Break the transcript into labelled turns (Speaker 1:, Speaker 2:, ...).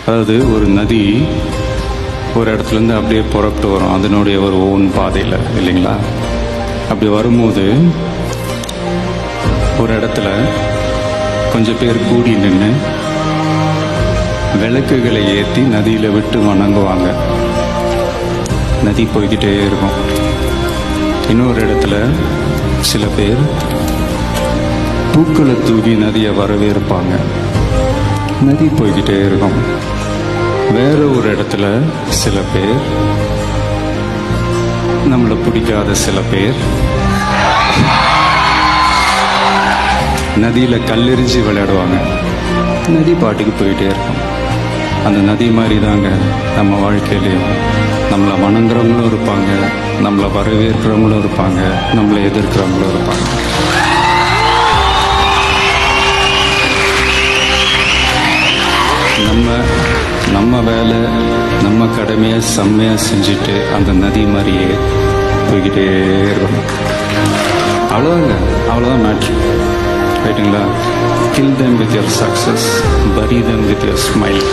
Speaker 1: அதாவது ஒரு நதி ஒரு இடத்துலேருந்து அப்படியே புறப்பட்டு வரும் அதனுடைய ஒரு ஓன் பாதையில், இல்லைங்களா? அப்படி வரும்போது ஒரு இடத்துல கொஞ்சம் பேர் கூடி நின்று விளக்குகளை ஏற்றி நதியில் விட்டு வணங்குவாங்க. நதி போய்கிட்டே இருக்கும். இன்னொரு இடத்துல சில பேர் பூக்களை தூக்கி நதியை வரவேற்பாங்க. நதி போய்கிட்டே இருக்கும். வேற ஒரு இடத்துல சில பேர், நம்மளை பிடிக்காத சில பேர், நதியில் கல்லெறிஞ்சு விளையாடுவாங்க. நதி பாட்டுக்கு போயிட்டே இருக்கும். அந்த நதி மாதிரி தாங்க நம்ம வாழ்க்கையிலையும் நம்மளை வணங்குறவங்களும் இருப்பாங்க, நம்மளை வரவேற்கிறவங்களும் இருப்பாங்க, நம்மளை எதிர்க்கிறவங்களும் இருப்பாங்க. நம்ம வேலை, நம்ம கடமையை செம்மையாக செஞ்சுட்டு அந்த நதி மாதிரியே போய்கிட்டே இருக்கணும். அவ்வளோதாங்க, அவ்வளோதான் மேட்ரு. ரைட்டுங்களா? Kill them with your success, bury them with your smile.